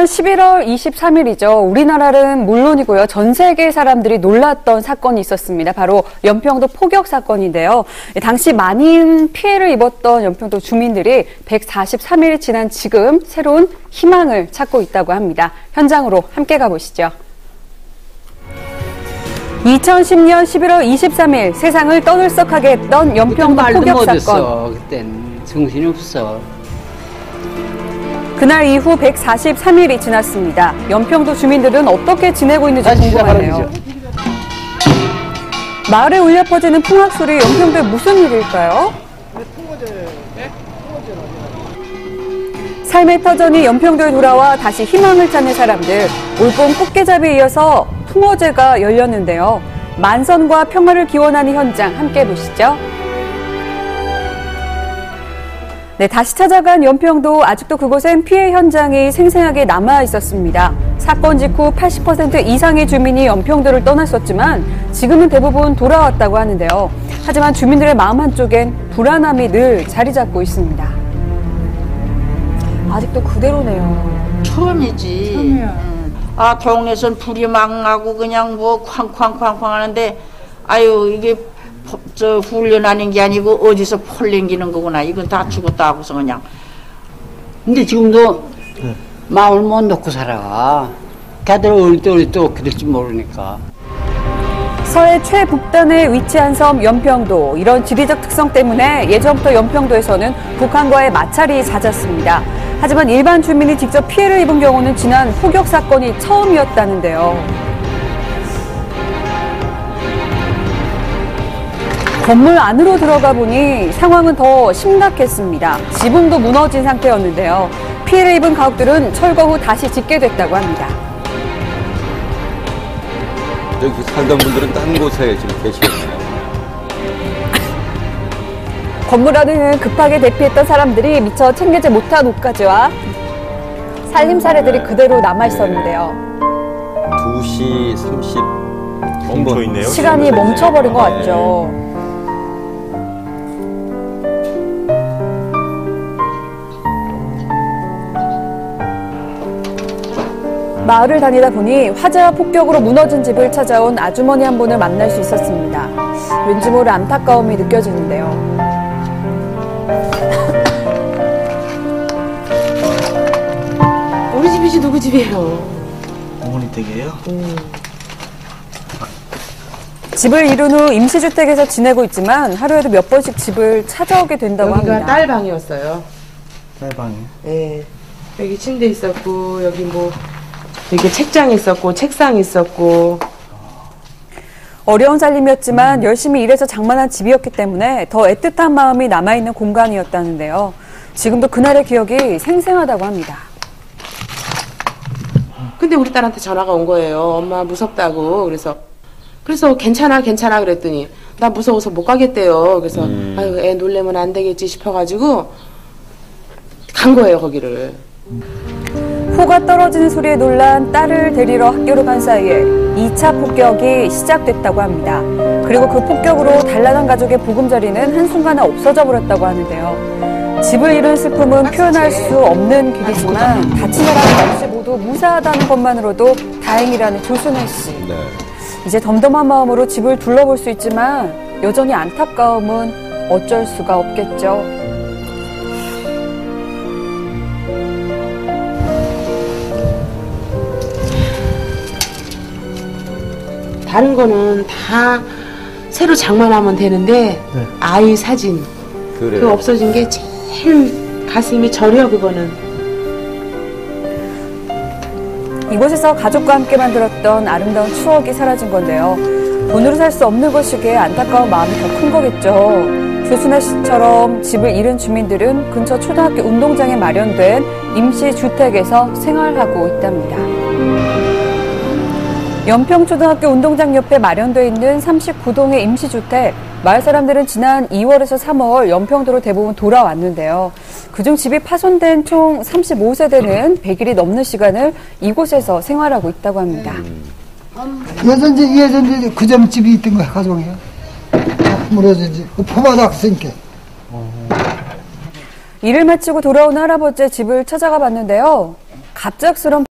지난 11월 23일이죠. 우리나라는 물론이고요. 전 세계 사람들이 놀랐던 사건이 있었습니다. 바로 연평도 포격 사건인데요. 당시 많은 피해를 입었던 연평도 주민들이 143일 지난 지금 새로운 희망을 찾고 있다고 합니다. 현장으로 함께 가보시죠. 2010년 11월 23일 세상을 떠들썩하게 했던 연평도 포격 사건. 그땐 정신이 없어. 그날 이후 143일이 지났습니다. 연평도 주민들은 어떻게 지내고 있는지 궁금하네요. 마을에 울려 퍼지는 풍악 소리, 연평도에 무슨 일일까요? 삶의 터전이 연평도에 돌아와 다시 희망을 찾는 사람들. 올봄 꽃게잡이에 이어서 풍어제가 열렸는데요. 만선과 평화를 기원하는 현장 함께 보시죠. 네, 다시 찾아간 연평도, 아직도 그곳엔 피해 현장이 생생하게 남아 있었습니다. 사건 직후 80% 이상의 주민이 연평도를 떠났었지만 지금은 대부분 돌아왔다고 하는데요. 하지만 주민들의 마음 한쪽엔 불안함이 늘 자리 잡고 있습니다. 아직도 그대로네요. 처음이지. 처음이야. 아, 동네선 불이 막 나고 그냥 뭐 쾅쾅쾅쾅 하는데, 아유, 이게 훈련하는 게 아니고 어디서 폴 냉기는 거구나. 이건 다 죽었다 하고서 그냥. 근데 지금도 마음을 못 놓고 살아. 걔들 어릴 때 어떻게 될지 모르니까. 서해 최북단에 위치한 섬 연평도. 이런 지리적 특성 때문에 예전부터 연평도에서는 북한과의 마찰이 잦았습니다. 하지만 일반 주민이 직접 피해를 입은 경우는 지난 포격 사건이 처음이었다는데요. 건물 안으로 들어가 보니 상황은 더 심각했습니다. 지붕도 무너진 상태였는데요. 피해를 입은 가옥들은 철거 후 다시 짓게 됐다고 합니다. 여기 살던 분들은 딴 곳에 지금 계시겠네요. 건물 안에는 급하게 대피했던 사람들이 미처 챙기지 못한 옷가지와 살림살이들이 그대로 남아 있었는데요. 2시 30분. 시간이 멈춰버린 것 같죠. 마을을 다니다 보니 화재와 폭격으로 무너진 집을 찾아온 아주머니 한 분을 만날 수 있었습니다. 왠지 모를 안타까움이 느껴지는데요. 우리 집이지 누구 집이에요? 어머니 댁이에요? 집을 이룬 후 임시주택에서 지내고 있지만 하루에도 몇 번씩 집을 찾아오게 된다고 여기가 합니다. 딸 방이었어요. 딸 방이. 네. 여기 침대 있었고 여기 뭐 이렇게 책장 있었고 책상 있었고. 어려운 살림이었지만 열심히 일해서 장만한 집이었기 때문에 더 애틋한 마음이 남아있는 공간이었다는데요. 지금도 그날의 기억이 생생하다고 합니다. 근데 우리 딸한테 전화가 온 거예요. 엄마 무섭다고. 그래서 괜찮아 그랬더니 나 무서워서 못 가겠대요. 그래서 아유 애 놀래면 안 되겠지 싶어가지고 간 거예요 거기를. 호가 떨어지는 소리에 놀란 딸을 데리러 학교로 간 사이에 2차 폭격이 시작됐다고 합니다. 그리고 그 폭격으로 단란한 가족의 보금자리는 한순간에 없어져 버렸다고 하는데요. 집을 잃은 슬픔은 표현할 수 없는 길이지만 다친 사람 없이 모두 무사하다는 것만으로도 다행이라는 조순혜 씨. 네. 이제 덤덤한 마음으로 집을 둘러볼 수 있지만 여전히 안타까움은 어쩔 수가 없겠죠. 다른 거는 다 새로 장만하면 되는데 네. 아이 사진 그래요. 그거 없어진 게 제일 가슴이 저려. 그거는 이곳에서 가족과 함께 만들었던 아름다운 추억이 사라진 건데요. 돈으로 살 수 없는 것이기에 안타까운 마음이 더 큰 거겠죠. 조순혜 씨처럼 집을 잃은 주민들은 근처 초등학교 운동장에 마련된 임시주택에서 생활하고 있답니다. 연평초등학교 운동장 옆에 마련되어 있는 39동의 임시주택. 마을 사람들은 지난 2월에서 3월 연평도로 대부분 돌아왔는데요. 그중 집이 파손된 총 35세대는 100일이 넘는 시간을 이곳에서 생활하고 있다고 합니다. 예전에 그 점 집이 있던 거야, 가정에. 무너진 집. 포마다 쓰니까. 일을 마치고 돌아온 할아버지의 집을 찾아가 봤는데요. 갑작스런